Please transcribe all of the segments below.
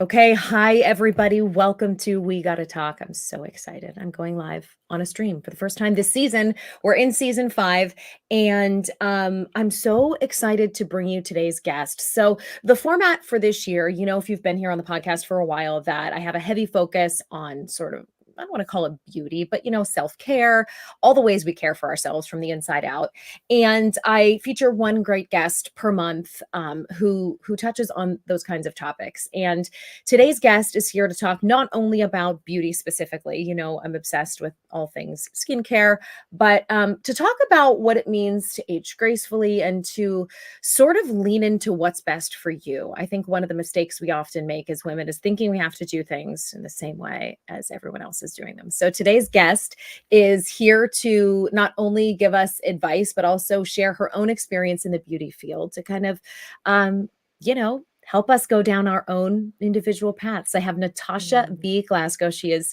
Okay, hi everybody. Welcome to We Gotta Talk. I'm so excited. I'm going live on a stream for the first time this season. We're in season 5, and I'm so excited to bring you today's guest. So, the format for this year, if you've been here on the podcast for a while, that I have a heavy focus on sort of, I don't want to call it beauty, but self-care, all the ways we care for ourselves from the inside out. And I feature one great guest per month who touches on those kinds of topics. And today's guest is here to talk not only about beauty specifically, I'm obsessed with all things skincare, but to talk about what it means to age gracefully and to sort of lean into what's best for you. I think one of the mistakes we often make as women is thinking we have to do things in the same way as everyone else is doing them. So today's guest is here to not only give us advice, but also share her own experience in the beauty field to kind of, help us go down our own individual paths. I have Natasha Glasgow. She is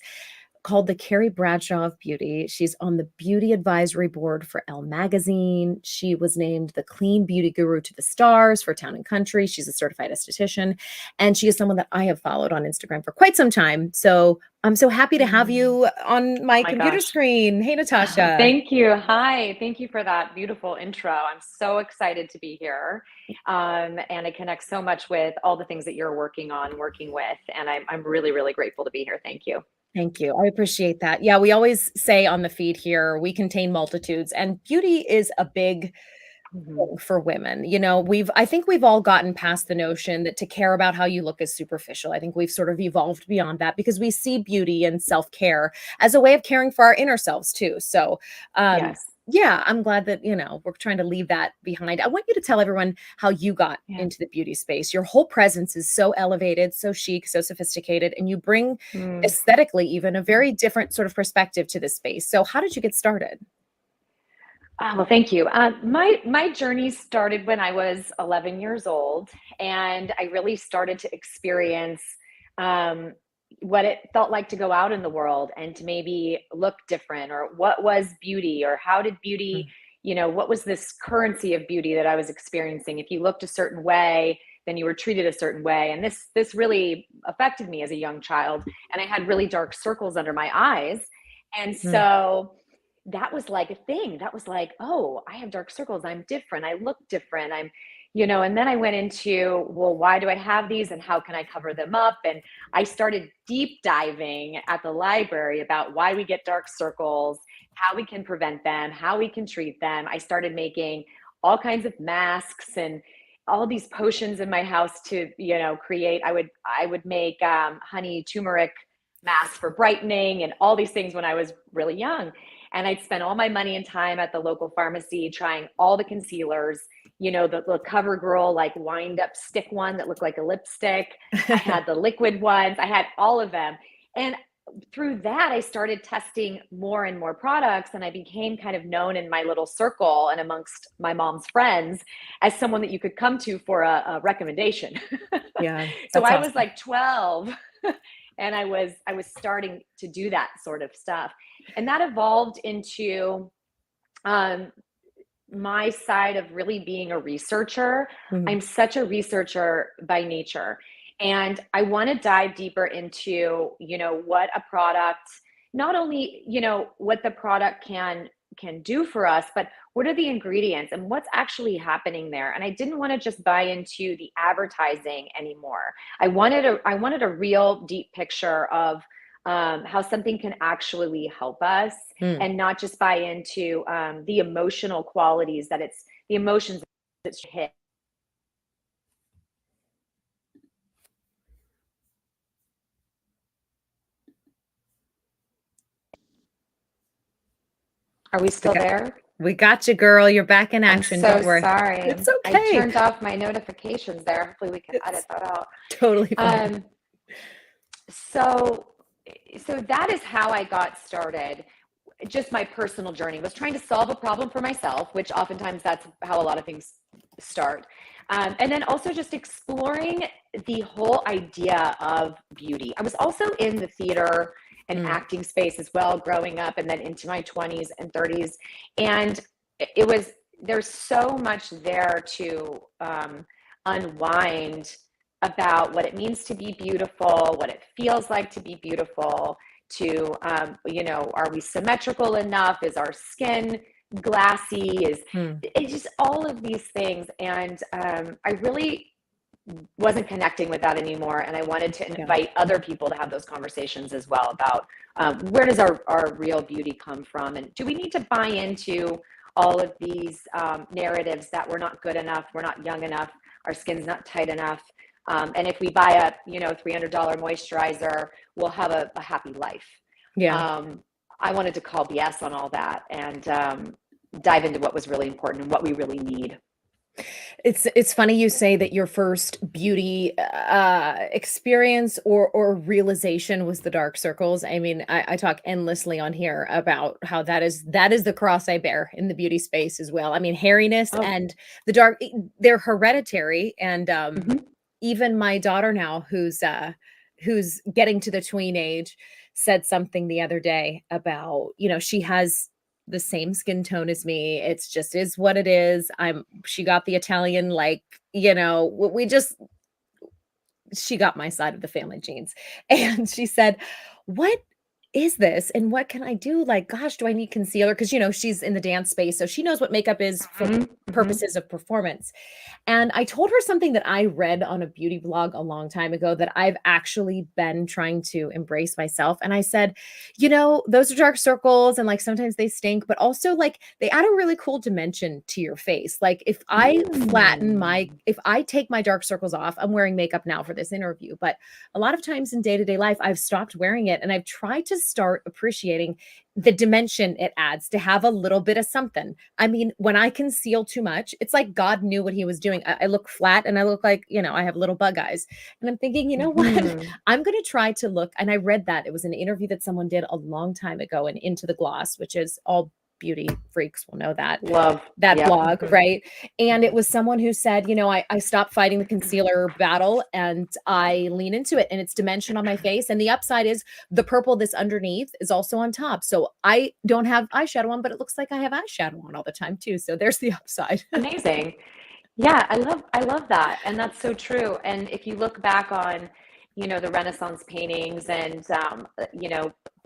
called the Carrie Bradshaw of Beauty. She's on the beauty advisory board for ELLE magazine. She was named the Clean Beauty Guru to the Stars for Town and Country. She's a certified esthetician, and she is someone that I have followed on Instagram for quite some time. So I'm so happy to have you on my computer screen. Hey, Natasha. Thank you. Hi. Thank you for that beautiful intro. I'm so excited to be here. And it connects so much with all the things that you're working with. And I'm really, really grateful to be here. Thank you. Thank you. I appreciate that. Yeah, we always say on the feed here, we contain multitudes, and beauty is a big thing for women. I think we've all gotten past the notion that to care about how you look is superficial. I think we've sort of evolved beyond that because we see beauty and self-care as a way of caring for our inner selves too. So, Yes. yeah, I'm glad that, we're trying to leave that behind. I want you to tell everyone how you got into the beauty space. Your whole presence is so elevated, so chic, so sophisticated, and you bring aesthetically even a very different sort of perspective to this space. So how did you get started? Well, thank you. My journey started when I was 11 years old, and I really started to experience what it felt like to go out in the world and to maybe look different, or what was beauty, or how did beauty, what was this currency of beauty that I was experiencing? If you looked a certain way, then you were treated a certain way. And this really affected me as a young child. And I had really dark circles under my eyes. And so that was like a thing. That was like, oh, I have dark circles. I'm different. I look different. And then I went into, well, why do I have these and how can I cover them up? And I started deep diving at the library about why we get dark circles, how we can prevent them, how we can treat them. I started making all kinds of masks and all these potions in my house to, create. I would make honey turmeric masks for brightening and all these things when I was really young. And I'd spend all my money and time at the local pharmacy trying all the concealers, the CoverGirl, like wind up stick one that looked like a lipstick. I had the liquid ones. I had all of them. And through that, I started testing more and more products, and I became kind of known in my little circle and amongst my mom's friends as someone that you could come to for a recommendation. Yeah. So I was like 12 and I was starting to do that sort of stuff. And that evolved into my side of really being a researcher. I'm such a researcher by nature. And I want to dive deeper into, what a product, not only, what the product can do for us, but what are the ingredients and what's actually happening there. And I didn't want to just buy into the advertising anymore. I wanted a real deep picture of how something can actually help us, and not just buy into the emotional qualities that it's the emotions that hit. Are we still there? We got you, girl. You're back in action. I'm so Don't worry. sorry. It's okay. I turned off my notifications there. Hopefully we can edit that out. Totally fine. So that is how I got started. Just my personal journey was trying to solve a problem for myself, which oftentimes that's how a lot of things start. And then also just exploring the whole idea of beauty. I was also in the theater and acting space as well, growing up, and then into my 20s and 30s. And there's so much there to unwind about what it means to be beautiful, what it feels like to be beautiful, to, are we symmetrical enough? Is our skin glassy? Hmm. It's just all of these things. And I really wasn't connecting with that anymore. And I wanted to Yeah. invite other people to have those conversations as well about where does our real beauty come from? And do we need to buy into all of these narratives that we're not good enough, we're not young enough, our skin's not tight enough? And if we buy a, $300 moisturizer, we'll have a happy life. Yeah. I wanted to call BS on all that and dive into what was really important and what we really need. It's funny you say that your first beauty experience or realization was the dark circles. I mean, I talk endlessly on here about how that is the cross I bear in the beauty space as well. I mean, hairiness Oh, and the dark, they're hereditary. And mhm. even my daughter now, who's getting to the tween age, said something the other day about, she has the same skin tone as me. It's just is what it is. She got the Italian, like, we just, she got my side of the family genes. And she said, "What is this? And what can I do? Like, gosh, do I need concealer?" Because, she's in the dance space. So she knows what makeup is for Mhm, mhm. purposes of performance. And I told her something that I read on a beauty blog a long time ago that I've actually been trying to embrace myself. And I said, those are dark circles and like sometimes they stink, but also like they add a really cool dimension to your face. Like Mm. if I take my dark circles off, I'm wearing makeup now for this interview, but a lot of times in day-to-day life, I've stopped wearing it and I've tried to start appreciating the dimension it adds to have a little bit of something. I mean, when I conceal too much, it's like God knew what he was doing. I look flat and I look like, I have little bug eyes. And I'm thinking, you know what? Mhm. I'm going to try to look. And I read that it was an interview that someone did a long time ago in Into the Gloss, which is all beauty freaks will know Love. that Yep. blog, right? And it was someone who said, I stopped fighting the concealer battle and I lean into it and it's dimension on my face. And the upside is the purple that's underneath is also on top. So I don't have eyeshadow on, but it looks like I have eyeshadow on all the time too. So there's the upside. Amazing. Yeah, I love that. And that's so true. And if you look back on, the Renaissance paintings and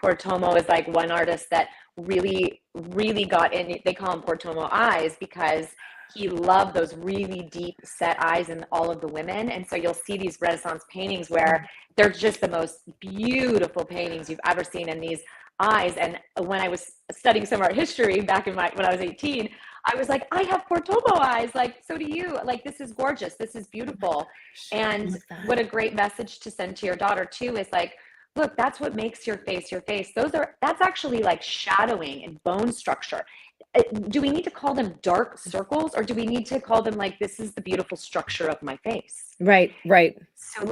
Portomo is like one artist that really, really got in. They call him Portomo eyes because he loved those really deep set eyes in all of the women. And so you'll see these Renaissance paintings where they're just the most beautiful paintings you've ever seen in these eyes. And when I was studying some art history back when I was 18, I was like, I have Portobo eyes. Like, so do you. Like, this is gorgeous. This is beautiful. I And love that. what a great message to send to your daughter, too, is like, look, that's what makes your face your face. That's actually like shadowing and bone structure. Do we need to call them dark circles or do we need to call them like, this is the beautiful structure of my face? Right, right. So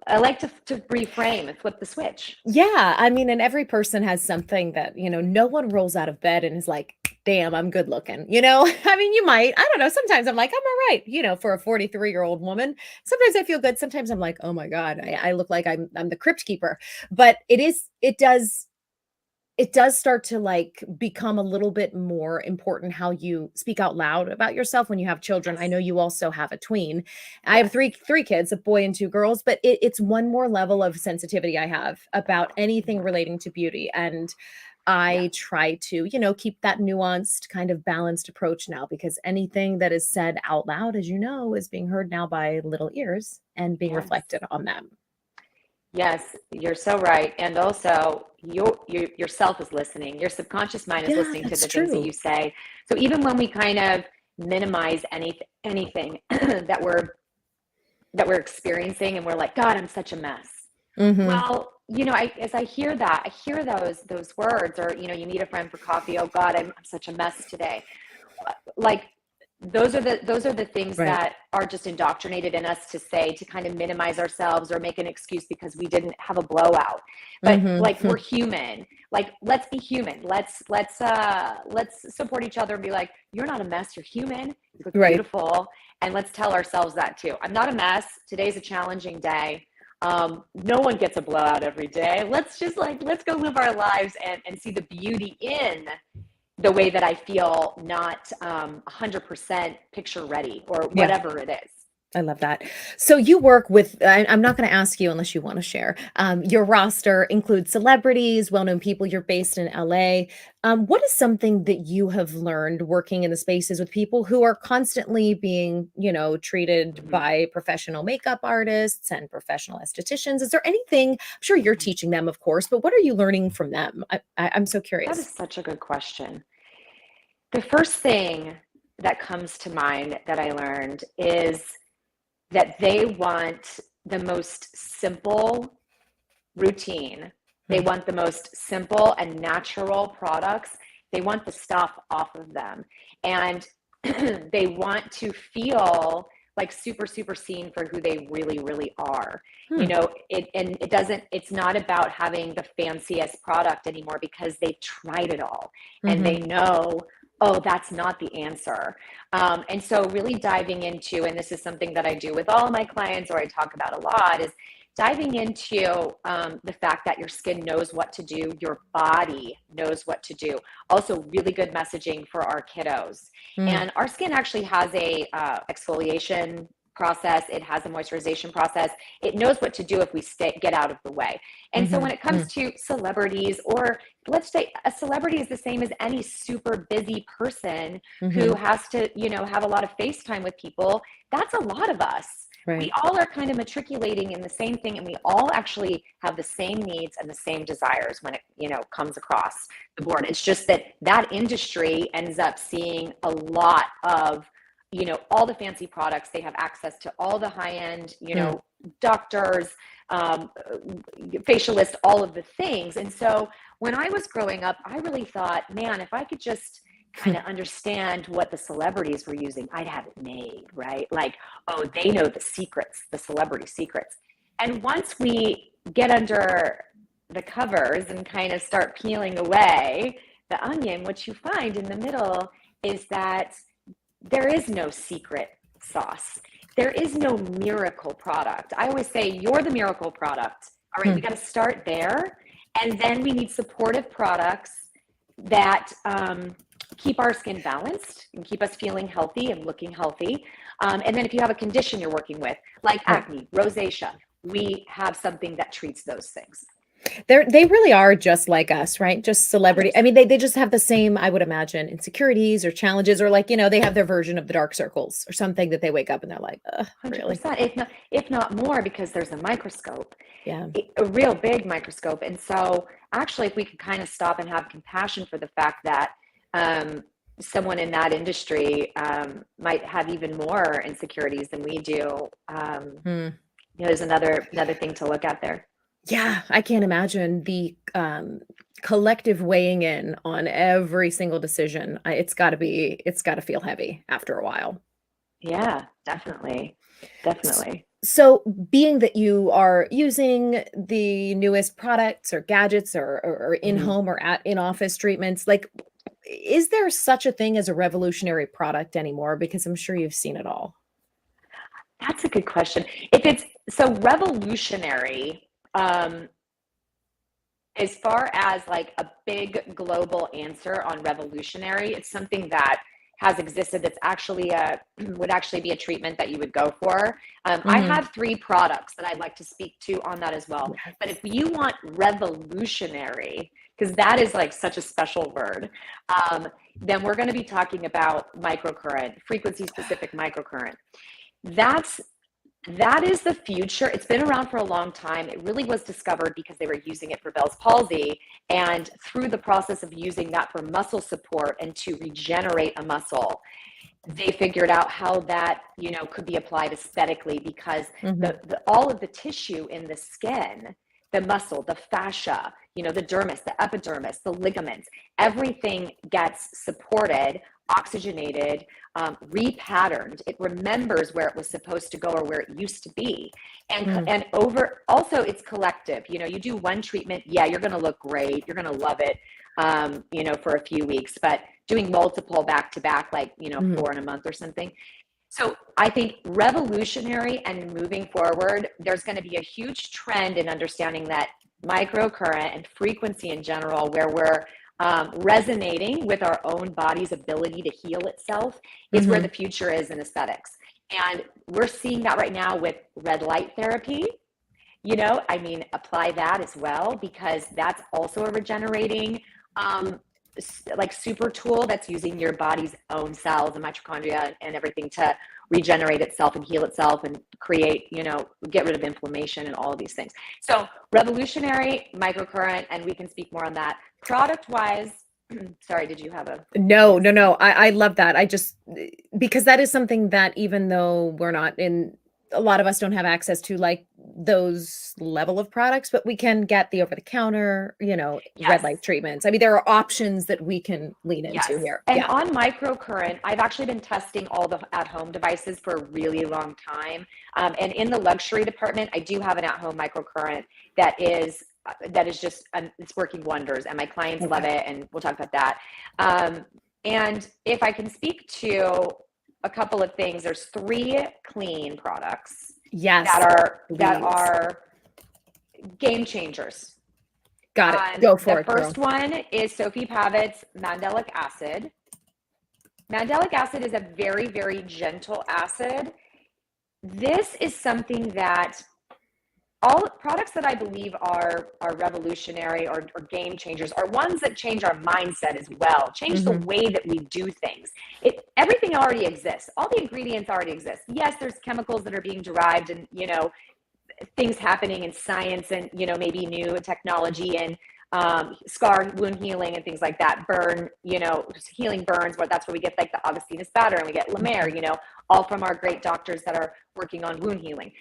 I like to reframe and flip the switch. Yeah, I mean, and every person has something that, no one rolls out of bed and is like, "Damn, I'm good looking." I mean, you might. I don't know. Sometimes I'm like, "I'm all right," for a 43-year-old woman. Sometimes I feel good. Sometimes I'm like, "Oh my God, I look like I'm the crypt keeper." But it does start to like become a little bit more important how you speak out loud about yourself when you have children. I Yes. know you also have a tween. I have Yes. three kids, a boy and two girls, but it's one more level of sensitivity I have about anything relating to beauty. And Yes. I try to, keep that nuanced, kind of balanced approach now because anything that is said out loud, as you know, is being heard now by little ears and being Yes. reflected on them. Yes, you're so right. And also, yourself is listening. Your subconscious mind is Yeah, listening to that's the things that true. you say. So even when we kind of minimize anything that we're experiencing, and we're like, God, I'm such a mess. Hmm. Well, as I hear that, I hear those words, or you meet a friend for coffee. Oh God, I'm such a mess today. Like those are the things Right. that are just indoctrinated in us to say to kind of minimize ourselves or make an excuse because we didn't have a blowout. But like Hmm. we're human. Like let's be human. Let's support each other and be like, you're not a mess, you're human. You look Right. beautiful. And let's tell ourselves that too. I'm not a mess. Today's a challenging day. No one gets a blowout every day. Let's go live our lives and see the beauty in the way that I feel not 100% picture ready or Yeah. whatever it is. I love that. So you work with, I'm not going to ask you unless you want to share. Your roster includes celebrities, well-known people. You're based in LA. What is something that you have learned working in the spaces with people who are constantly being, treated Mhm, by professional makeup artists and professional estheticians? Is there anything, I'm sure you're mhm. teaching them, of course, but what are you learning from them? I'm so That curious. is such a good question. The first thing that comes to mind that I learned is that they want the most simple routine. They Hmm. want the most simple and natural products. They want the stuff off of them. And they want to feel like super, super seen for who they really, really are. Hmm. And it doesn't, it's not about having the fanciest product anymore because they've tried it all and Hmm. they know, oh, that's not the answer. And so really diving into, and this is something that I do with all my clients or I talk about a lot, is diving into the fact that your skin knows what to do, your body knows what to do. Also, really good messaging for our kiddos. Hmm. And our skin actually has a exfoliation process. It has a moisturization process. It knows what to do if we get out of the way. And so when it comes Hmm. to celebrities, or let's say a celebrity is the same as any super busy person who Hmm. has to, have a lot of face time with people, that's a lot of us. We Right. all are kind of matriculating in the same thing, and we all actually have the same needs and the same desires when it comes across the board. It's just that that industry ends up seeing a lot of all the fancy products. They have access to all the high end Hmm. doctors, um, facialists, all of the things. And so when I was growing up, I really thought, man, if I could just kind of understand what the celebrities were using, I'd have it made, right? Like, oh, they know the secrets, the celebrity secrets. And once we get under the covers and kind of start peeling away the onion, what you find in the middle is that there is no secret sauce. There is no miracle product. I always say, you're the miracle product. All right, we Hmm. got to start there. And then we need supportive products that keep our skin balanced and keep us feeling healthy and looking healthy. And then if you have a condition you're working with, like Right. acne, rosacea, we have something that treats those things. They really are just like us, right? Just celebrity. I 100%. mean, they just have the same, I would imagine, insecurities or challenges, or like, they have their version of the dark circles or something that they wake up and they're like, really? 100%. If not more, because there's a microscope, Yeah. a real big microscope. And so actually, if we could kind of stop and have compassion for the fact that um, someone in that industry might have even more insecurities than we do, Hmm. there's another thing to look at there. Yeah, I can't imagine the collective weighing in on every single decision. It's got to feel heavy after a while. Yeah, definitely. S- Definitely. So, being that you are using the newest products or gadgets or Mhm. in-home or at in-office treatments, like, is there such a thing as a revolutionary product anymore? Because I'm sure you've seen it all. That's a good question. If it's so revolutionary, as far as like a big global answer on revolutionary, it's something that has existed that's actually a would actually be a treatment that you would go for. I Mhm. have three products that I'd like to speak to on that as well. But Yes. if you want revolutionary, because that is like such a special word, then we're going to be talking about microcurrent, frequency specific microcurrent. That's that is the future. It's been around for a long time. It really was discovered because they were using it for Bell's palsy. And through the process of using that for muscle support and to regenerate a muscle, they figured out how that, could be applied aesthetically because Mhm. the all of the tissue in the skin, the muscle, the fascia, the dermis, the epidermis, the ligaments, everything gets supported, oxygenated, repatterned. It remembers where it was supposed to go or where it used to be. Mm. And over also it's collective. You do one treatment, yeah, you're gonna look great, you're gonna love it, for a few weeks, but doing multiple back to back, like, Mhm. 4 in a month or something. So I think revolutionary and moving forward, there's going to be a huge trend in understanding that microcurrent and frequency in general, where we're resonating with our own body's ability to heal itself, is where the Mhm. future is in aesthetics. And we're seeing that right now with red light therapy. I mean, apply that as well, because that's also a regenerating, like super tool that's using your body's own cells and mitochondria and everything to regenerate itself and heal itself and create, get rid of inflammation and all of these things. So revolutionary microcurrent, and we can speak more on that. Product wise, sorry, did you have a? No. I love that. I just, because that is something that even though we're not in, a lot of us don't have access to like those level of products, but we can get the over the counter, red Yes. light treatments. I mean, there are options that we can lean into Yes. here. And Yeah. on microcurrent, I've actually been testing all the at-home devices for a really long time. And in the luxury department, I do have an at-home microcurrent that is just it's working wonders, and my clients love Okay. it. And we'll talk about that. And if I can speak to a couple of things, there's 3 clean products Yes, that please. are game changers. Got it. Go for The it, girl. first one is Sophie Pavitt's Mandelic Acid. Mandelic acid is a very, very gentle acid. This is something that all products that I believe are revolutionary or game changers are ones that change our mindset as well, change the way that we do things. Everything already exists. All the ingredients already exist. Yes, there's chemicals that are being derived and, things happening in science and, maybe new technology and scar wound healing and things like that, burn, healing burns, but that's where we get like the Augustinus batter and we get La Mer, all from our great doctors that are working on wound healing.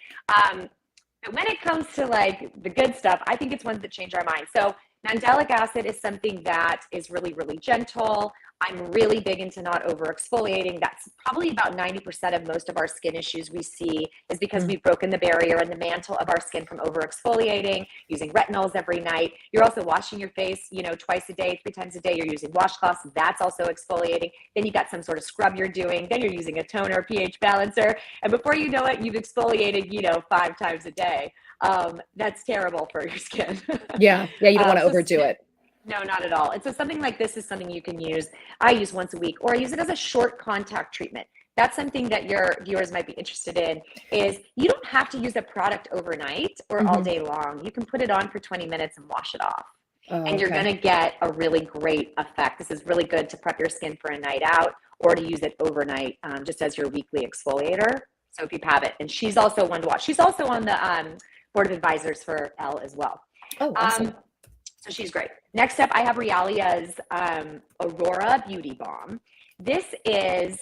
But when it comes to like the good stuff, I think it's ones that change our mind. So mandelic acid is something that is really, really gentle. I'm really big into not over exfoliating. That's probably about 90% of most of our skin issues we see is because we've broken the barrier and the mantle of our skin from over exfoliating, using retinols every night. You're also washing your face, twice a day, 3 times a day. You're using washcloths. That's also exfoliating. Then you got some sort of scrub you're doing. Then you're using a toner, pH balancer. And before you know it, you've exfoliated, 5 times a day. That's terrible for your skin. Yeah. You don't want to So overdo it. no, not at all. And so something like this is something you can use. I use once a week, or I use it as a short contact treatment. That's something that your viewers might be interested in, is you don't have to use a product overnight or all day long. You can put it on for 20 minutes and wash it off. Oh, And you're okay. going to get a really great effect. This is really good to prep your skin for a night out or to use it overnight, just as your weekly exfoliator. Sophie Pavitt. And she's also one to watch. She's also on the board of advisors for ELLE as well. Oh, awesome. So she's great. Next up, I have Realia's Aurora Beauty Balm. This is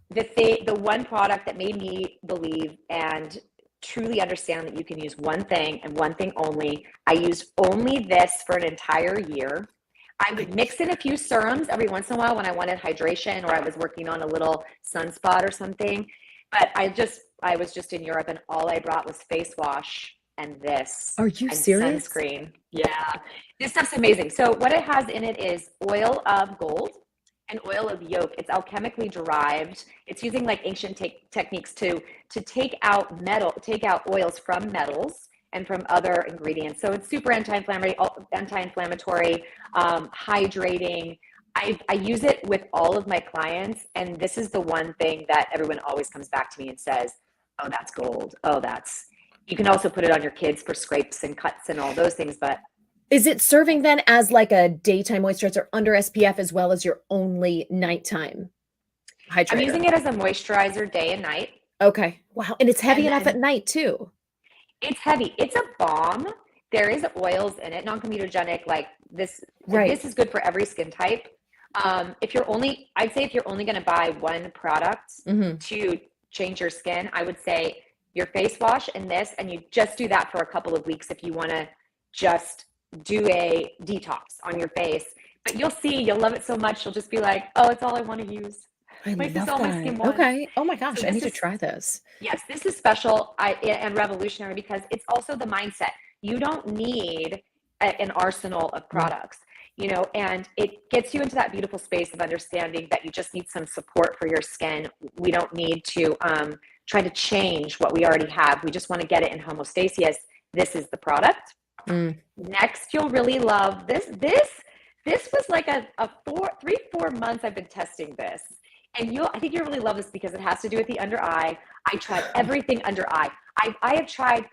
the one product that made me believe and truly understand that you can use one thing and one thing only. I used only this for an entire year. I would mix in a few serums every once in a while when I wanted hydration or I was working on a little sunspot or something. But I was just in Europe and all I brought was face wash and this Are you and serious? sunscreen. Yeah, this stuff's amazing. So what it has in it is oil of gold and oil of yolk. It's alchemically derived. It's using like ancient techniques to take out oils from metals and from other ingredients. So it's super anti-inflammatory, hydrating. I use it with all of my clients, and this is the one thing that everyone always comes back to me and says, "Oh, that's gold. Oh, that's." You can also put it on your kids for scrapes and cuts and all those things, but Is it serving then as like a daytime moisturizer under SPF as well as your only nighttime I'm hydrator? using it as a moisturizer day and night. Okay. Wow. And it's heavy And enough at then night too. it's heavy. It's a balm. There is oils in it, non-comedogenic, like this. Right. This is good for every skin type. I'd say if you're only going to buy one product to change your skin, I would say your face wash and this, and you just do that for a couple of weeks if you want to just do a detox on your face. But you'll love it so much. You'll just be like, oh, it's all I want to use. I Like this is love all my that. skin wants. Okay. Oh my So gosh. I need to try this. yes, this is special and revolutionary because it's also the mindset. You don't need an arsenal of products, and it gets you into that beautiful space of understanding that you just need some support for your skin. We don't need to try to change what we already have. We just want to get it in homeostasis. This is the product. Next, you'll really love this. This was like a 4 months I've been testing this. And I think you'll really love this because it has to do with the under eye. I tried everything under eye. I have tried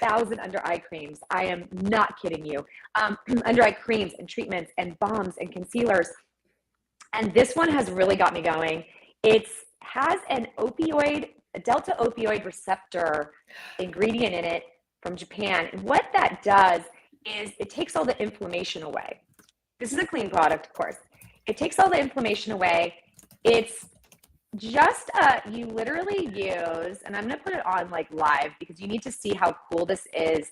1,000 under eye creams. I am not kidding you. Under eye creams and treatments and balms and concealers. And this one has really got me going. It has a delta opioid receptor ingredient in it from Japan. And what that does is it takes all the inflammation away. This is a clean product, of course. It takes all the inflammation away. It's just you literally use, and I'm going to put it on like live because you need to see how cool this is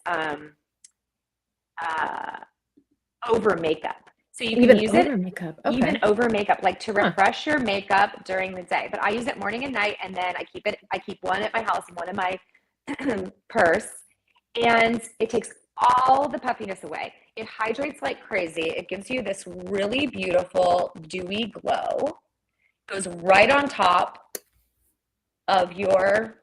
over makeup. So you can Even use over it makeup. Okay. even over makeup, like to refresh your makeup during the day. But I use it morning and night, and then I keep one at my house and one in my purse, and it takes all the puffiness away. It hydrates like crazy. It gives you this really beautiful dewy glow. Goes right on top of your,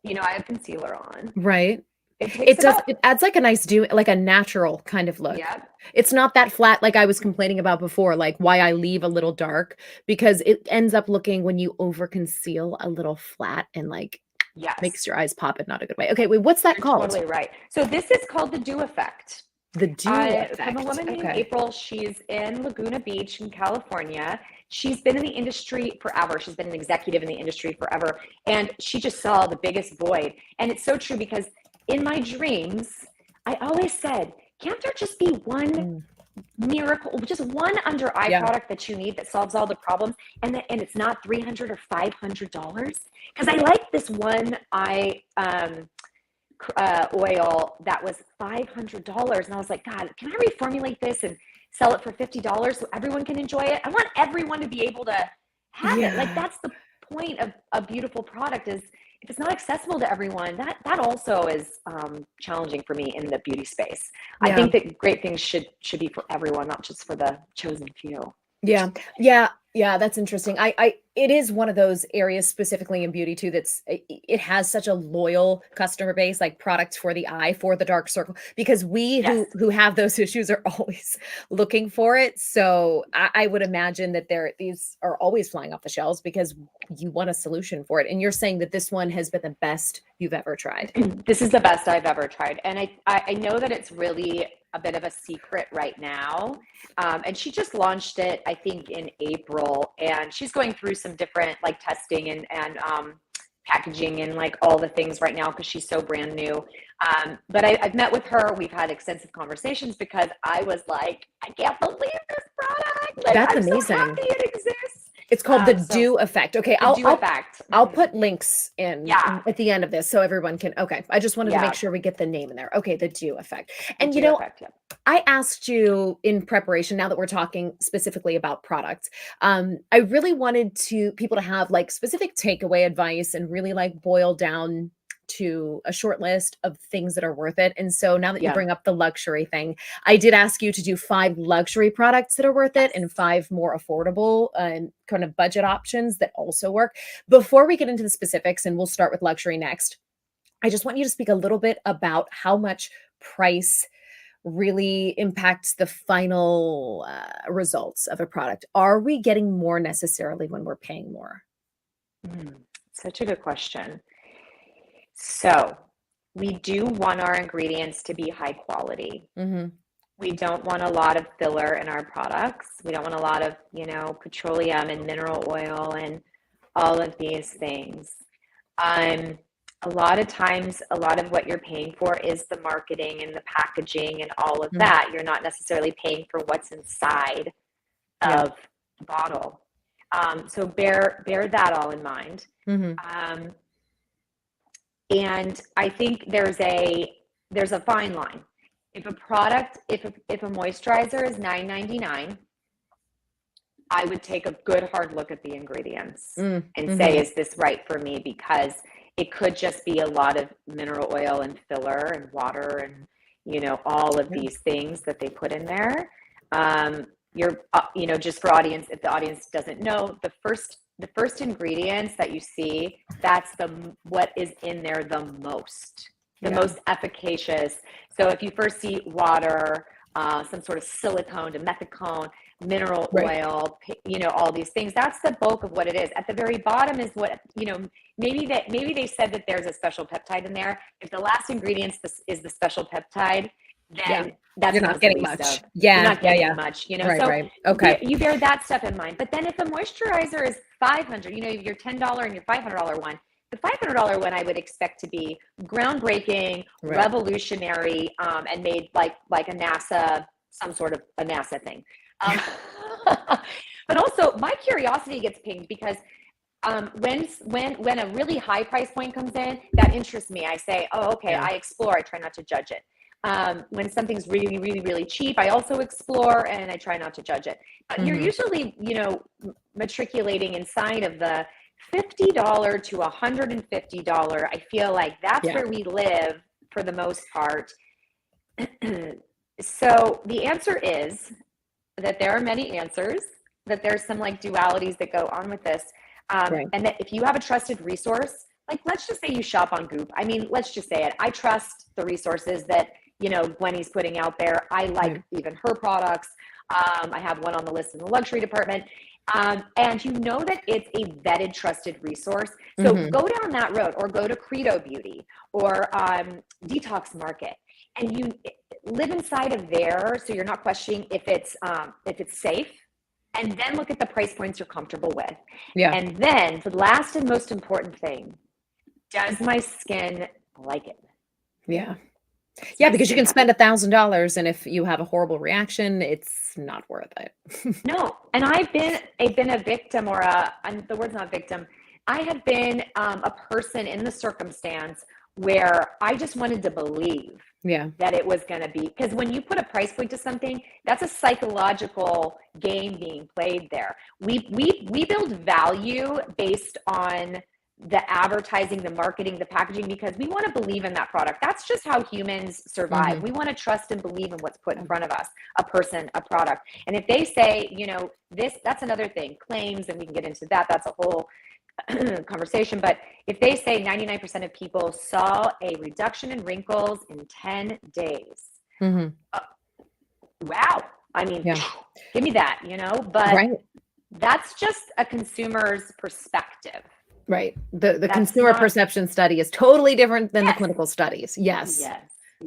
I have concealer on. Right. It It adds like a nice like a natural kind of look. Yep. It's not that flat like I was complaining about before, like why I leave a little dark, because it ends up looking, when you over conceal, a little flat and like Yes. makes your eyes pop in not a good way. Okay, wait, what's that You're called? totally right. So this is called the Dew Effect. The Dew Effect. From a woman named April. She's in Laguna Beach in California. She's been in the industry forever. She's been an executive in the industry forever. And she just saw the biggest void. And it's so true because in my dreams, I always said, can't there just be one miracle, just one under eye product that you need that solves all the problems, and it's not $300 or $500? Because I like this one eye oil that was $500, and I was like, God, can I reformulate this and sell it for $50 so everyone can enjoy it? I want everyone to be able to have it. Like, that's the point of a beautiful product. Is if it's not accessible to everyone, that also is challenging for me in the beauty space. I think that great things should be for everyone, not just for the chosen few. Yeah, that's interesting. It is one of those areas specifically in beauty too it has such a loyal customer base, like products for the eye, for the dark circle, because who have those issues are always looking for it. So I would imagine that these are always flying off the shelves because you want a solution for it. And you're saying that this one has been the best you've ever tried. This is the best I've ever tried. And I know that it's really a bit of a secret right now. And she just launched it, I think, in April, and she's going through some different like testing and packaging and like all the things right now because she's so brand new. But I've met with her. We've had extensive conversations because I was like, I can't believe this product. Like, That's I'm amazing. so happy it exists. It's called the Dew Effect. Okay, I'll put links in at the end of this so everyone can. Okay, I just wanted to make sure we get the name in there. Okay, the Dew Effect. And I asked you in preparation, now that we're talking specifically about products, I really wanted people to have like specific takeaway advice and really like boil down to a short list of things that are worth it. And so now that you bring up the luxury thing, I did ask you to do 5 luxury products that are worth it and 5 more affordable and kind of budget options that also work. Before we get into the specifics, and we'll start with luxury next, I just want you to speak a little bit about how much price really impacts the final results of a product. Are we getting more necessarily when we're paying more? Such a good question. So we do want our ingredients to be high quality. We don't want a lot of filler in our products. We don't want a lot of, petroleum and mineral oil and all of these things. A lot of times, a lot of what you're paying for is the marketing and the packaging and all of that. You're not necessarily paying for what's inside of the bottle. So bear that all in mind. And I think there's a fine line. If a moisturizer is $9.99, I would take a good hard look at the ingredients and say, is this right for me? Because it could just be a lot of mineral oil and filler and water and, all of these things that they put in there. Just for audience, if the audience doesn't know, the first ingredients that you see, that's what is in there the most efficacious. So if you first see water, some sort of silicone, dimethicone, mineral Right. oil, all these things. That's the bulk of what it is. At the very bottom is what, maybe they said that there's a special peptide in there. If the last ingredient is the special peptide, Yeah. then that's You're what not it's the getting least much. of. You're Yeah. not Yeah. getting Yeah. much, Right. So Right. Okay. you bear that stuff in mind. But then if a moisturizer is 500, your $10 and your $500 one, the $500 one I would expect to be groundbreaking, Right. revolutionary, and made like a NASA, some sort of a NASA thing. Um, but also my curiosity gets pinged because when a really high price point comes in, that interests me. I say, oh, okay, Yeah. I explore. I try not to judge it. When something's really, really, really cheap, I also explore and I try not to judge it. But you're usually, matriculating inside of the $50 to $150. I feel like that's Yeah. where we live for the most part. So the answer is that there are many answers, that there's some like dualities that go on with this. Right. And that if you have a trusted resource, like let's just say you shop on Goop. I mean, let's just say it. I trust the resources that, Gwenny's putting out there. I like even her products. I have one on the list in the luxury department. And you know that it's a vetted, trusted resource. So go down that road or go to Credo Beauty or Detox Market, and you live inside of there. So you're not questioning if it's safe, and then look at the price points you're comfortable with. Yeah. And then the last and most important thing, does my skin like it? Yeah. Does Yeah, my because you skin can happy? spend $1,000 and if you have a horrible reaction, it's not worth it. No, and I've been a victim, or the word's not victim. I have been a person in the circumstance where I just wanted to believe Yeah. that it was going to be, because when you put a price point to something, that's a psychological game being played there. We build value based on the advertising, the marketing, the packaging, because we want to believe in that product. That's just how humans survive. We want to trust and believe in what's put in front of us, a person, a product. And if they say, that's another thing, claims, and we can get into that. That's a whole conversation. But if they say 99% of people saw a reduction in wrinkles in 10 days, wow. I mean, Yeah. give me that, but Right. that's just a consumer's perspective. Right. The That's consumer not, perception study is totally different than the yes, clinical studies. Yes. yes,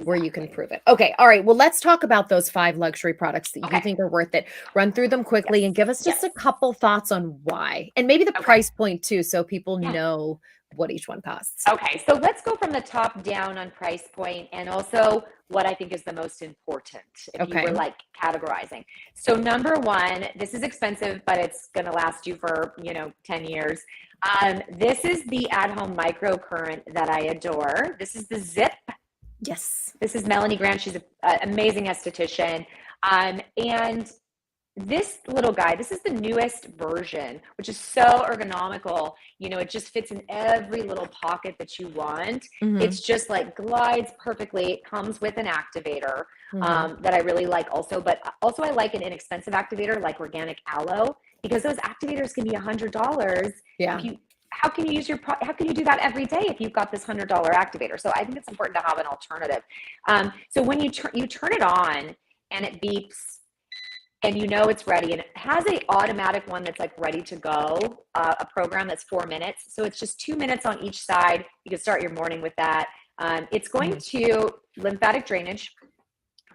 Where you can exactly. prove it. Okay. All right. Well, let's talk about those 5 luxury products that you Okay. think are worth it. Run through them Yes. quickly and give us Yes. just a couple thoughts on why. And maybe the Okay. price point too, so people Yeah. know what each one costs. Okay. So let's go from the top down on price point, and also what I think is the most important if you were Okay. like categorizing. So number one, this is expensive, but it's going to last you for, 10 years. This is the at-home microcurrent that I adore. This is the Zip. Yes. This is Melanie Grant. She's an amazing esthetician. And this little guy, this is the newest version, which is so ergonomical. It just fits in every little pocket that you want. It's just like glides perfectly. It comes with an activator that I really like also. But also I like an inexpensive activator like organic aloe, because those activators can be $100. Yeah. How can you do that every day if you've got this $100 activator? So I think it's important to have an alternative. So when you turn it on and it beeps, and it's ready, and it has a automatic one that's like ready to go, a program that's 4 minutes. So it's just 2 minutes on each side. You can start your morning with that. It's going to lymphatic drainage,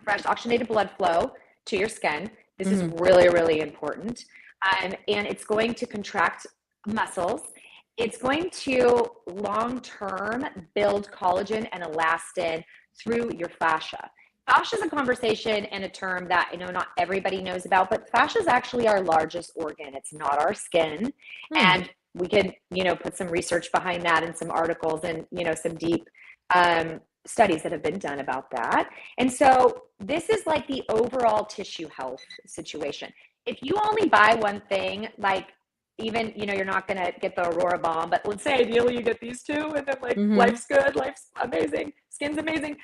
fresh oxygenated blood flow to your skin. This is really, really important. And it's going to contract muscles. It's going to long-term build collagen and elastin through your fascia. Fascia is a conversation and a term that I know not everybody knows about, but fascia is actually our largest organ. It's not our skin. And we could, put some research behind that and some articles and, some deep studies that have been done about that. And so this is like the overall tissue health situation. If you only buy one thing, like even, you're not going to get the Aurora Bomb, but let's say ideally you get these two, and then like life's good, life's amazing, skin's amazing.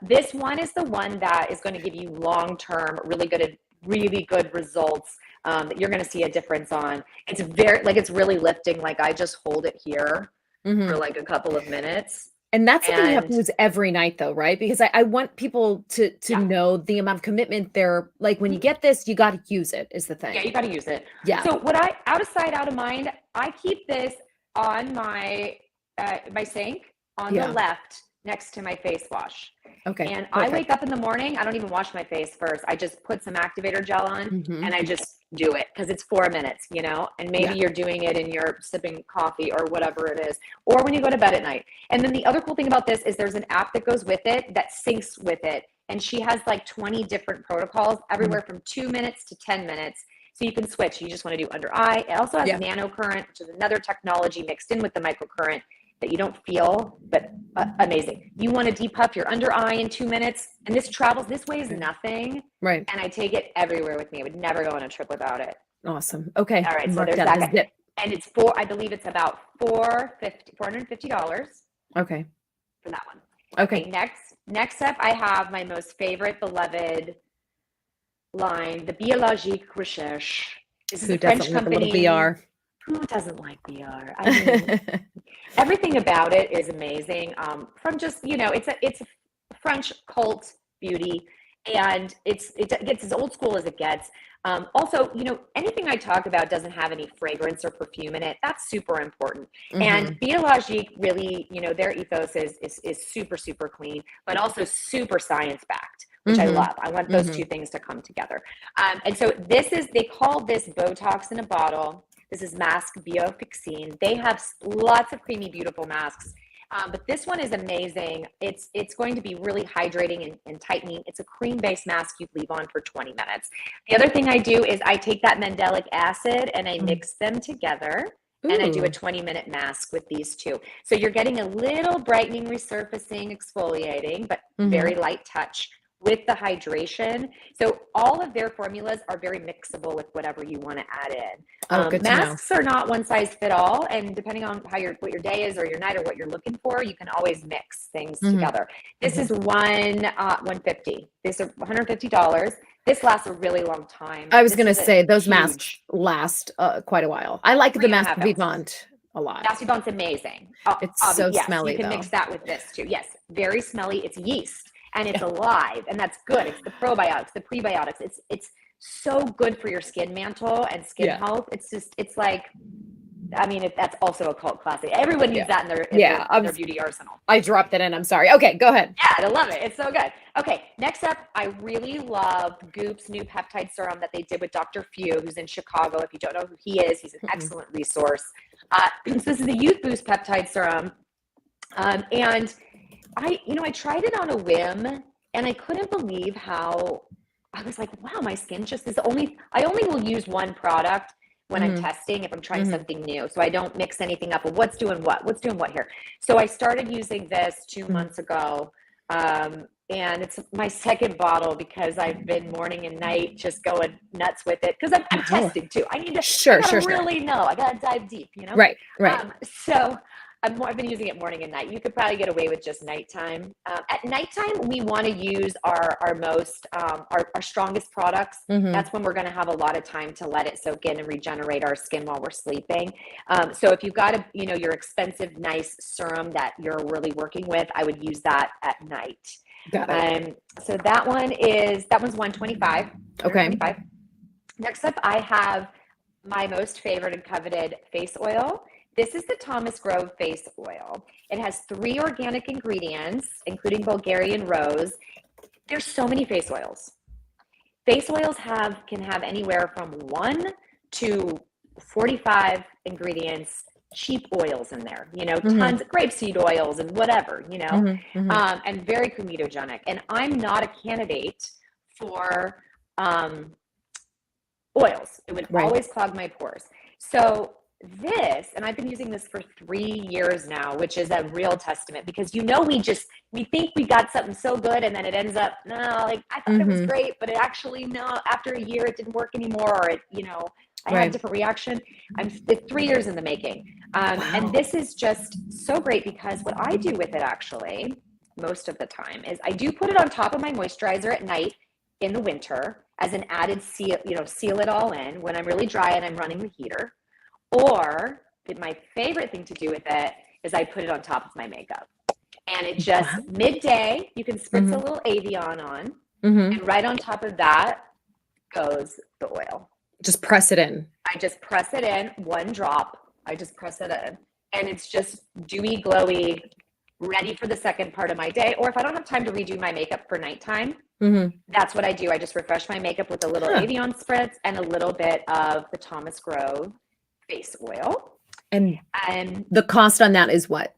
This one is the one that is going to give you long-term, really good results that you're going to see a difference on. It's very, like, it's really lifting. Like I just hold it here for like a couple of minutes. And that's something you have to And use every night though, right? Because I want people to yeah. know the amount of commitment they're like, when you Mhm. get this, you got to use it is the Yeah, thing. you got to use it. Yeah. So what I out of sight, out of mind, I keep this on my sink on the Yeah. left next to my face wash. Okay. And I wake Perfect. up in the morning, I don't even wash my face first. I just put some activator gel on Hmm. and I just do it because it's 4 minutes, and maybe Yeah. you're doing it and you're sipping coffee or whatever it is, or when you go to bed at night. And then the other cool thing about this is there's an app that goes with it that syncs with it. And she has like 20 different protocols, Mhm. everywhere from 2 minutes to 10 minutes. So you can switch. You just want to do under eye. It also has Yeah. nanocurrent, which is another technology mixed in with the microcurrent that you don't feel, but amazing. You want to depuff your under eye in 2 minutes, and this travels. This weighs Okay. nothing, Right. and I take it everywhere with me. I would never go on a trip without it. Awesome. Okay. All right, so Mark there's down that the guy, zip. and it's I believe it's about $450 Okay. for that one. Okay. Okay, next up, I have my most favorite beloved line, the Biologique Recherche. This is Who a doesn't French like a little company. BR? Who doesn't like BR? I mean, everything about it is amazing. From just it's a French cult beauty, and it gets as old school as it gets. Also, anything I talk about doesn't have any fragrance or perfume in it. That's super important. And Hmm. Biologique really, their ethos is super super clean, but also super science backed, which I Hmm. love. I want those Hmm. two things to come together. And so they call this Botox in a bottle. This is Mask Biofixine. They have lots of creamy, beautiful masks. But this one is amazing. It's going to be really hydrating and tightening. It's a cream-based mask you leave on for 20 minutes. The other thing I do is I take that mandelic acid and I mix them together, and I do a Ooh. 20-minute mask with these two. So you're getting a little brightening, resurfacing, exfoliating, but Hmm. very light touch with the hydration. So all of their formulas are very mixable with whatever you want to add in. Oh, good to know. Masks are not one size fit all, and depending on what your day is or your night or what you're looking for, you can always mix things Hmm. together. This Hmm. is 150. This is $150. This lasts a really long time. I was This gonna is a say those masks huge last quite a while. I like the three and a Mask half ounces. Vivant a lot. Nasiban's amazing. It's so Yes, you smelly can though. mix that with this too. Yes, very smelly. It's yeast and it's alive, and that's good. It's the probiotics, the prebiotics. It's so good for your skin mantle and skin Yeah. health. It's like, I mean, that's also a cult classic. Everyone Yeah. needs that in their in Yeah. their in their beauty arsenal. I dropped it in. I'm sorry. Okay, go ahead. Yeah, I love it. It's so good. Okay, next up, I really love Goop's new peptide serum that they did with Dr. Few, who's in Chicago. If you don't know who he is, he's an Mm-mm. excellent resource. So this is the Youth Boost peptide serum, and I tried it on a whim, and I couldn't believe how I was like, wow, my skin just is I only will use one product when I'm Mhm. testing if I'm trying Mhm. something new. So I don't mix anything up of what's doing what here. So I started using this two Mhm. months ago. And it's my second bottle because I've been morning and night just going nuts with it because I'm Oh, testing too. I sure, gotta sure, sure. really know. I gotta dive deep. Right, right. So I've been using it morning and night. You could probably get away with just nighttime. At nighttime, we want to use our strongest products. Mhm. That's when we're going to have a lot of time to let it soak in and regenerate our skin while we're sleeping. So if you've got your expensive, nice serum that you're really working with, I would use that at night. Got it. So that one's 125. Okay. 125. Next up, I have my most favorite and coveted face oil. This is the Thomas Grove face oil. It has 3 organic ingredients, including Bulgarian rose. There's so many face oils. Face oils can have anywhere from 1 to 45 ingredients, cheap oils in there, Mhm. tons of grapeseed oils and whatever, Mhm. Mhm. and very comedogenic. And I'm not a candidate for um, oils. It would Right. always clog my pores. So and I've been using this for 3 years now, which is a real testament because we think we got something so good and then it ends up, no, like I thought it was Mhm. great, but it actually, no, after a year it didn't work anymore, or I had a Right. different reaction. It's 3 years in the making. And Wow. this is just so great because what I do with it actually, most of the time, is I do put it on top of my moisturizer at night in the winter as an added seal it all in when I'm really dry and I'm running the heater. Or my favorite thing to do with it is I put it on top of my makeup. And it just, Wow. midday, you can spritz a Mhm. little Avion on, Mhm. and right on top of that goes the oil. Just press it in. I just press it in, one drop. I just press it in, and it's just dewy, glowy, ready for the second part of my day. Or if I don't have time to redo my makeup for nighttime, Mhm. that's what I do. I just refresh my makeup with a little Huh. Avion spritz and a little bit of the Thomas Grove face oil. And And the cost on that is what?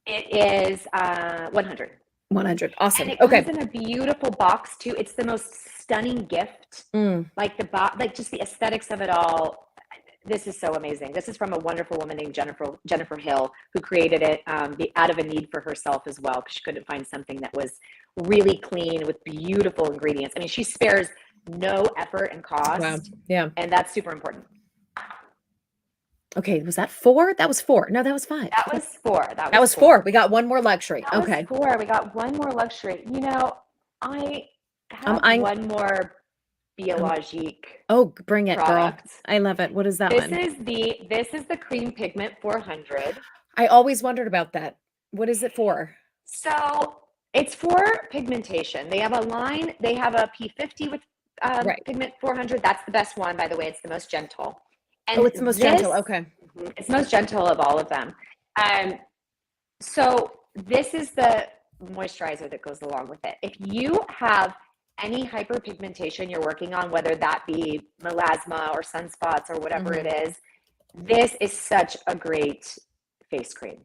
it is 100. 100. And Awesome. it comes Okay. in a beautiful box too. It's the most stunning gift. Mm. Like like just the aesthetics of it all. This is so amazing. This is from a wonderful woman named Jennifer Hill, who created it out of a need for herself as well, because she couldn't find something that was really clean with beautiful ingredients. I mean, she spares no effort and Wow. cost, Yeah. and that's super important. Okay, was that 4? That was 4. No, that was 5. That was four. That That was was four. 4. We got one more luxury. That was Okay. four. We got one more luxury. You know, I have I'm one more biologique oh, bring it, girl. product. I love it. What is that This one? is the Cream Pigment 400. I always wondered about that. What is it for? So it's for pigmentation. They have a line. They have a P50 with Right. pigment 400. That's the best one, by the way. It's the most gentle. Oh, And it's the most gentle. this, Okay. it's most gentle of all of them. Um, so this is the moisturizer that goes along with it. If you have any hyperpigmentation you're working on, whether that be melasma or sunspots or whatever it is, this is such a great face cream.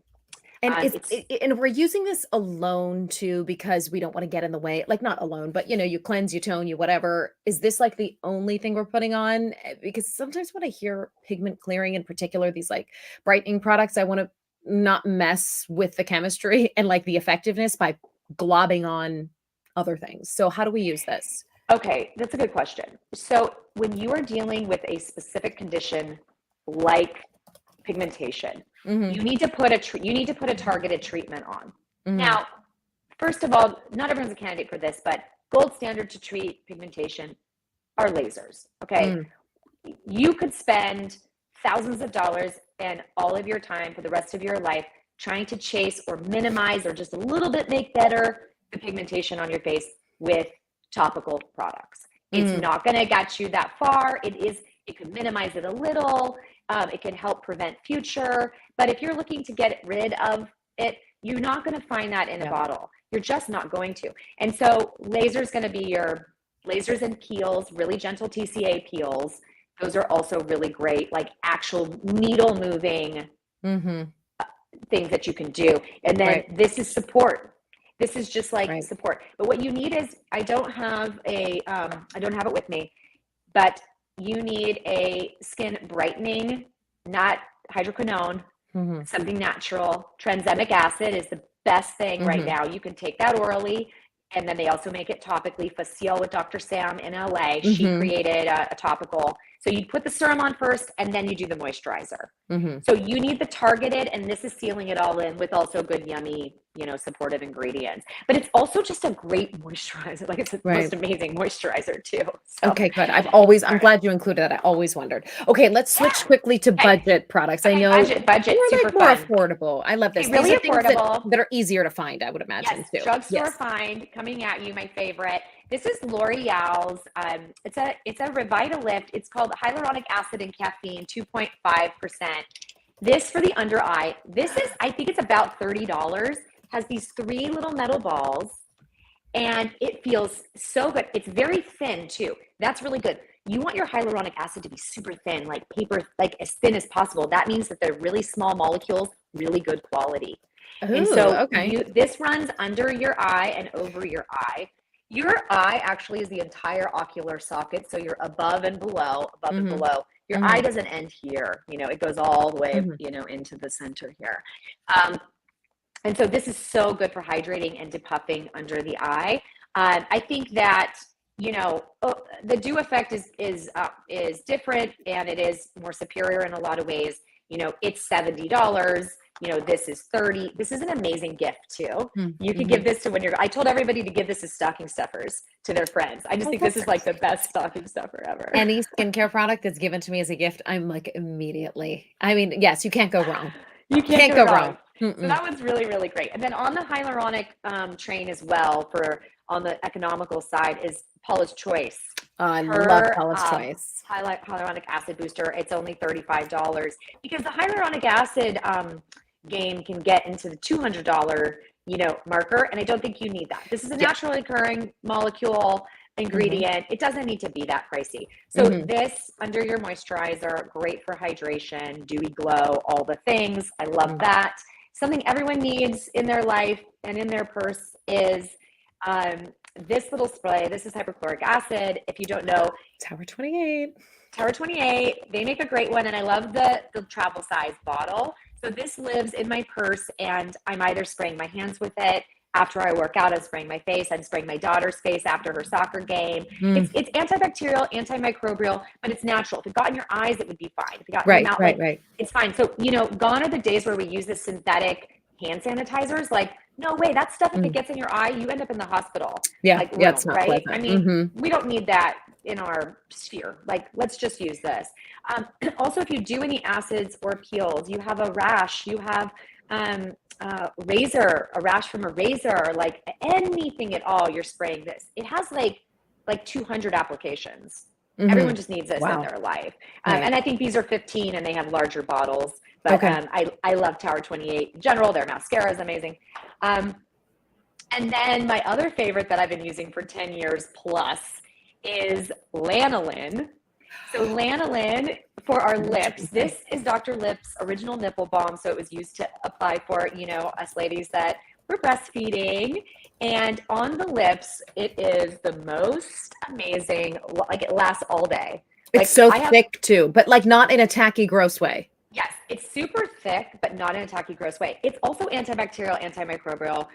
And It's and we're using this alone too because we don't want to get in the way. Like not alone, but you cleanse, you tone, you whatever. Is this like the only thing we're putting on? Because sometimes when I hear pigment clearing in particular, these like brightening products, I want to not mess with the chemistry and like the effectiveness by globbing on other things. So how do we use this? okay. That's a good question. So when you are dealing with a specific condition like pigmentation, Hmm. you need to put a targeted treatment on. Hmm. Now, first of all, not everyone's a candidate for this, but gold standard to treat pigmentation are lasers. Okay, Mm. you could spend thousands of dollars and all of your time for the rest of your life trying to chase or minimize or just a little bit make better the pigmentation on your face with topical products. It's Mm. not going to get you that far. It could minimize it a little. It can help prevent future. But if you're looking to get rid of it, you're not going to find that in a Yeah. bottle. You're just not going to. And so laser is going to be your lasers and peels, really gentle TCA peels. Those are also really great, like actual needle moving Hmm. things that you can do. And then Right. this is support. This is just like Right. support. But what you need is, I don't have it with me, but you need a skin brightening, not hydroquinone, Hmm. something natural. Tranexamic acid is the best thing right Hmm. now. You can take that orally, and then they also make it topically. Facile with Dr. Sam in LA. She Hmm. created a topical. So you put the serum on first, and then you do the moisturizer. Hmm. So you need the targeted, and this is sealing it all in with also good, yummy, supportive ingredients. But it's also just a great moisturizer. Like it's the most Right. amazing moisturizer too. So, Okay, good. all I'm right. glad you included that. I always wondered. Okay, let's switch Yeah. core to Okay. budget products. I Okay. know Budget, more super like more fun. affordable. I love this. Okay. These Really are things that affordable. that are easier to find, I would Yes, imagine too. drugstore Yes. find coming at you. My favorite. This is L'Oreal's. It's a Revitalift. It's called hyaluronic acid and caffeine, 2.5%. This for the under eye. This is, I think it's about $30. Has these three little metal balls, and it feels so good. It's very thin too. That's really good. You want your hyaluronic acid to be super thin, like paper, like as thin as possible. That means that they're really small molecules, really good quality. And Ooh, so okay. this runs under your eye and over your eye. Your eye actually is the entire ocular socket. So you're above and below, above and Hmm. below. Your eye Hmm. doesn't end here. It goes all the way, Hmm. into the center here. Um, and so this is so good for hydrating and depuffing under the eye. I think that the dew effect is different, and it is more superior in a lot of ways. It's $70. This is 30. This is an amazing gift too. You could Hmm. give this to I told everybody to give this as stocking stuffers to their friends. I just Oh, think this that's is like the best stocking stuffer ever. any skincare product that's given to me as a gift, I'm like immediately. I mean, yes, you can't go wrong. You can't Can't go go wrong. wrong. So that was really, really great. And then on the hyaluronic train as well, for on the economical side, is Paula's Choice. I love Paula's Choice. Hyaluronic acid booster. It's only $35 because the hyaluronic acid game can get into the $200 marker, and I don't think you need that. This is a naturally occurring molecule ingredient. It doesn't need to be that pricey. So this under your moisturizer, great for hydration, dewy glow, all the things. I love that. Something everyone needs in their life and in their purse is this little spray. This is hypochloric acid. If you don't know, Tower 28. Tower 28, they make a great one, and I love the travel size bottle. So this lives in my purse, and I'm either spraying my hands with it after I work out. I'm spraying my face. I'm spraying my daughter's face after her soccer game. It's antibacterial, antimicrobial, but it's natural. If it got in your eyes, it would be fine. If it got in your mouth, it's fine. So, gone are the days where we use the synthetic hand sanitizers. Like, no way, that stuff, if it gets in your eye, you end up in the hospital. It's not right? pleasant. I mean, we don't need that in our sphere. Like, let's just use this. Also, if you do any acids or peels, you have a rash, you have a rash from a razor, like anything at all, you're spraying this. It has like 200 applications. Everyone just needs this in their life. And I think these are 15 and they have larger bottles, but I love Tower 28 in general. Their mascara is amazing. And then my other favorite that I've been using for 10 years plus is lanolin. So lanolin for our lips. This is Dr. Lip's original nipple balm. So it was used to apply for, us ladies that were breastfeeding. And on the lips, it is the most amazing. Like, it lasts all day. It's so thick too, but like not in a tacky, gross way. Yes, it's super thick, but not in a tacky, gross way. It's also antibacterial, antimicrobial.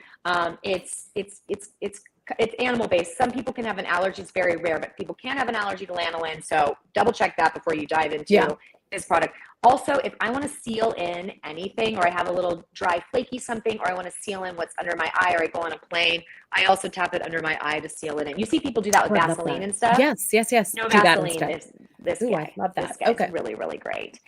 It's animal based. Some people can have an allergy. It's very rare, but people can have an allergy to lanolin. So double check that before you dive into this product. Also, if I want to seal in anything, or I have a little dry, flaky something, or I want to seal in what's under my eye, or I go on a plane, I also tap it under my eye to seal it in. You see people do that with Vaseline and stuff. Yes. No Vaseline. This guy. I love that. This guy's really, really great.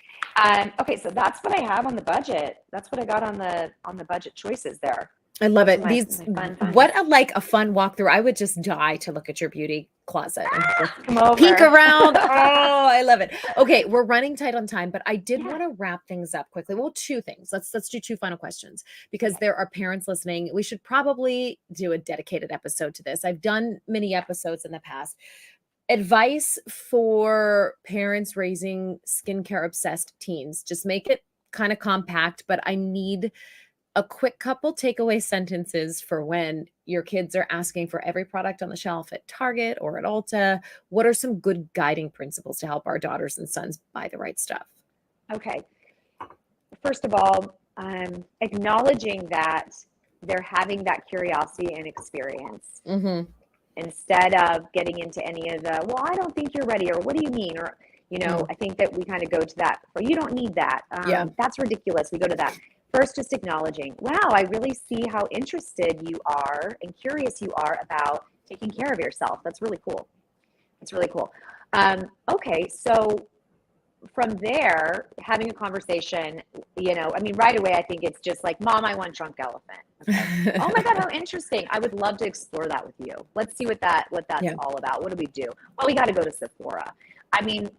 Okay, so that's what I have on the budget. That's what I got on the budget choices there. I love it. Fun. What a fun walkthrough. I would just die to look at your beauty closet and come over. peek around. Oh, I love it. Okay, we're running tight on time, but I did want to wrap things up quickly. Well, two things. Let's do two final questions because there are parents listening. We should probably do a dedicated episode to this. I've done many episodes in the past. Advice for parents raising skincare obsessed teens. Just make it kind of compact, but I need a quick couple takeaway sentences for when your kids are asking for every product on the shelf at Target or at Ulta. What are some good guiding principles to help our daughters and sons buy the right stuff? Okay. First of all, acknowledging that they're having that curiosity and experience. Instead of getting into any of the, well, I don't think you're ready, or what do you mean? Or, I think that we kind of go to that, or you don't need that. That's ridiculous. We go to that. First, just acknowledging, wow, I really see how interested you are and curious you are about taking care of yourself. That's really cool. Okay, so from there, having a conversation, right away, I think it's just like, Mom, I want drunk elephant. Okay. Oh my God, how interesting. I would love to explore that with you. Let's see what that's all about. What do we do? Well, we got to go to Sephora. I mean,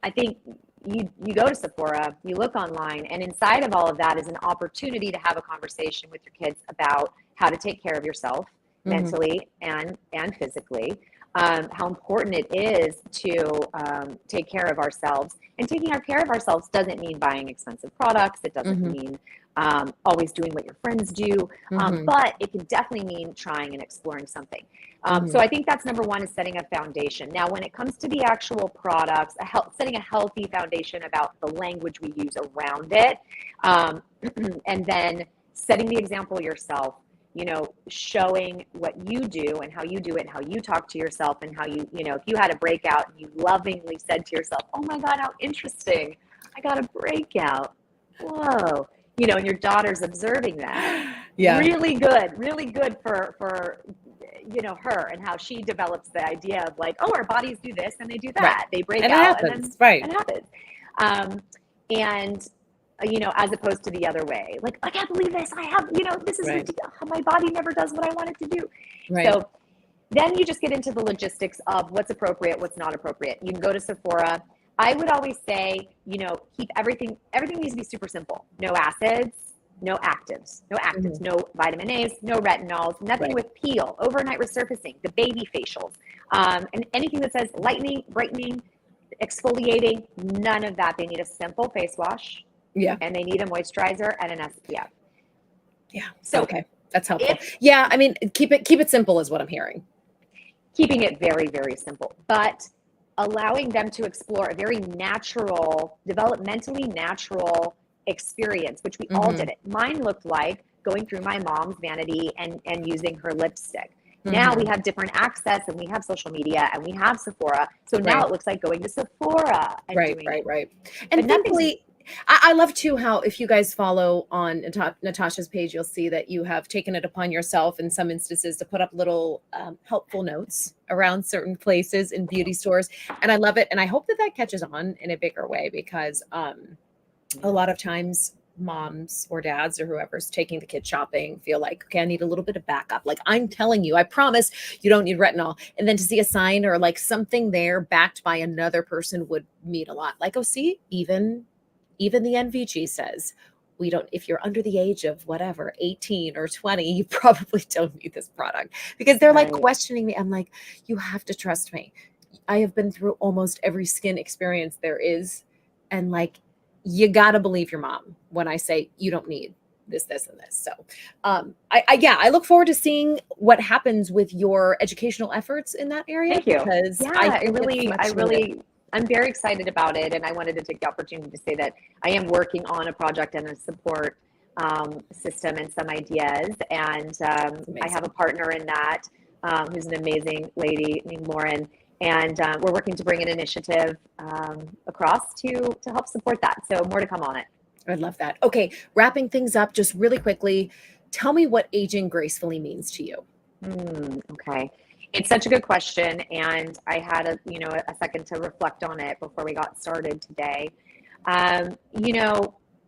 I think you go to Sephora, you look online, and inside of all of that is an opportunity to have a conversation with your kids about how to take care of yourself mentally and physically. How important it is to take care of ourselves. And taking care of ourselves doesn't mean buying expensive products. It doesn't mean always doing what your friends do, but it can definitely mean trying and exploring something. So I think that's number one, is setting a foundation. Now, when it comes to the actual products, setting a healthy foundation about the language we use around it, and then setting the example yourself. Showing what you do and how you do it, and how you talk to yourself, and how if you had a breakout and you lovingly said to yourself, oh my God, how interesting, I got a breakout. Whoa. And your daughter's observing that. Yeah. Really good for her, and how she develops the idea of like, oh, our bodies do this and they do that. They break out and then it happens. And as opposed to the other way. Like, I can't believe this. I have, this is Right. ridiculous. My body never does what I want it to do. Right. So then you just get into the logistics of what's appropriate, what's not appropriate. You can go to Sephora. I would always say, keep everything needs to be super simple. No acids, no actives, no vitamin A's, no retinols, nothing with peel, overnight resurfacing, the baby facials, and anything that says lightening, brightening, exfoliating, none of that. They need a simple face wash. Yeah. And they need a moisturizer and an SPF. Yeah. So okay. That's helpful. Yeah. I mean, keep it simple is what I'm hearing. Keeping it very, very simple, but allowing them to explore a very natural, developmentally natural experience, which we all did it. Mine looked like going through my mom's vanity and using her lipstick. Now we have different access, and we have social media, and we have Sephora. So now it looks like going to Sephora and doing it. Right. And thankfully, I love too how if you guys follow on Natasha's page, you'll see that you have taken it upon yourself in some instances to put up little helpful notes around certain places in beauty stores. And I love it. And I hope that catches on in a bigger way, because a lot of times moms or dads or whoever's taking the kid shopping feel like, okay, I need a little bit of backup. Like, I'm telling you, I promise you don't need retinol. And then to see a sign or like something there backed by another person would mean a lot. Like, oh, see, even the NVG says we don't, if you're under the age of whatever, 18 or 20, you probably don't need this product, because they're like questioning me. I'm like, you have to trust me. I have been through almost every skin experience there is. And like, you got to believe your mom when I say you don't need this, and this. So I look forward to seeing what happens with your educational efforts in that area. Thank you. Because I'm very excited about it, and I wanted to take the opportunity to say that I am working on a project and a support system and some ideas, and I have a partner in that who's an amazing lady named Lauren, and we're working to bring an initiative across to help support that. So more to come on it. I love that. Okay, wrapping things up just really quickly, tell me what aging gracefully means to you. Okay. It's such a good question, and I had a second to reflect on it before we got started today.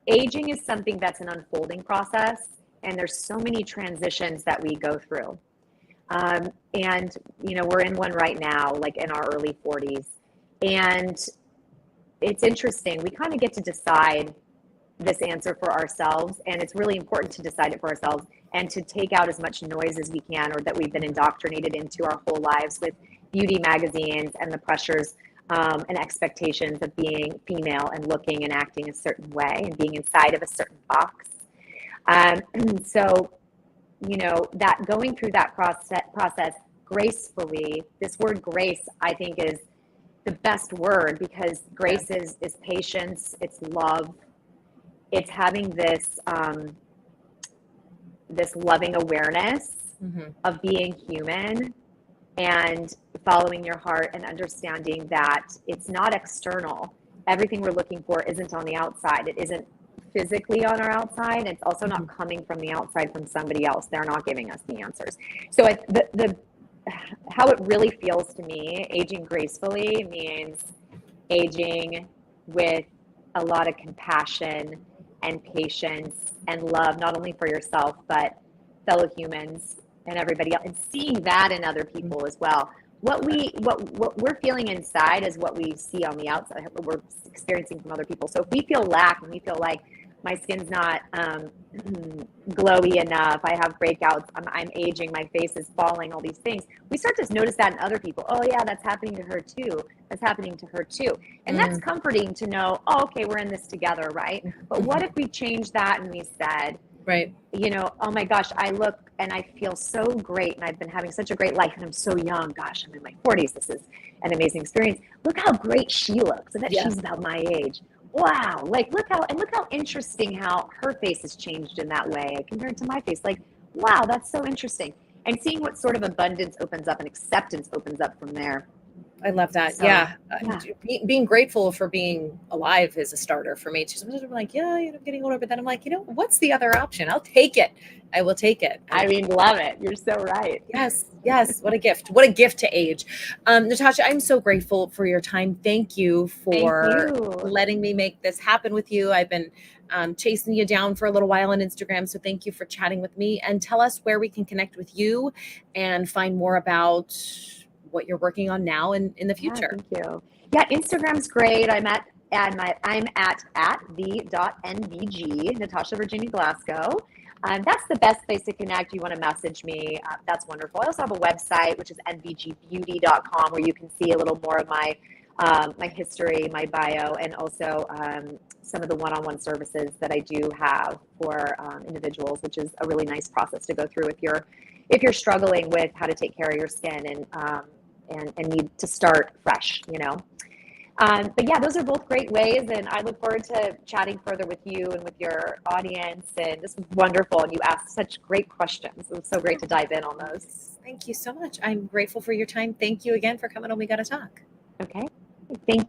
Aging is something that's an unfolding process, and there's so many transitions that we go through. And we're in one right now, like in our early 40s, and it's interesting. We kind of get to decide this answer for ourselves, and it's really important to decide it for ourselves and to take out as much noise as we can, or that we've been indoctrinated into our whole lives with beauty magazines and the pressures and expectations of being female and looking and acting a certain way and being inside of a certain box. So that going through that process gracefully, this word grace, I think, is the best word, because grace is patience, it's love, it's having this this loving awareness of being human and following your heart and understanding that it's not external. Everything we're looking for isn't on the outside. It isn't physically on our outside. It's also not coming from the outside from somebody else. They're not giving us the answers. So how it really feels to me, aging gracefully means aging with a lot of compassion and patience and love, not only for yourself, but fellow humans and everybody else, and seeing that in other people as well. What we're feeling inside is what we see on the outside, what we're experiencing from other people. So if we feel lack and we feel like my skin's not glowy enough, I have breakouts, I'm aging, my face is falling, all these things, we start to notice that in other people. Oh yeah, that's happening to her too. That's happening to her too. And that's comforting to know, oh, okay, we're in this together, right? But what if we changed that and we said, right, oh my gosh, I look and I feel so great, and I've been having such a great life, and I'm so young. Gosh, I'm in my 40s. This is an amazing experience. Look how great she looks. I bet she's about my age. Wow. Like, look how interesting how her face has changed in that way compared to my face. Like, wow, that's so interesting. And seeing what sort of abundance opens up and acceptance opens up from there. I love that. So, being grateful for being alive is a starter for me. Sometimes I'm like, I'm getting older, but then I'm like, what's the other option? I'll take it. I will take it. I mean, love it. You're so right. Yes. What a gift. What a gift to age. Natasha, I'm so grateful for your time. Thank you for letting me make this happen with you. I've been chasing you down for a little while on Instagram. So thank you for chatting with me, and tell us where we can connect with you and find more about what you're working on now and in the Yeah, future. thank you. Yeah, Instagram's great. I'm at the.nvg, Natasha Virginia Glasgow. That's the best place to connect. You want to message me. That's wonderful. I also have a website, which is nvgbeauty.com, where you can see a little more of my my history, my bio, and also some of the one-on-one services that I do have for individuals, which is a really nice process to go through if you're struggling with how to take care of your skin and need to start fresh, you know. But yeah, those are both great ways, and I look forward to chatting further with you and with your audience. And this was wonderful, and you asked such great questions. It was so great to dive in on those. Thank you so much. I'm grateful for your time. Thank you again for coming on We Gotta Talk. Okay, thank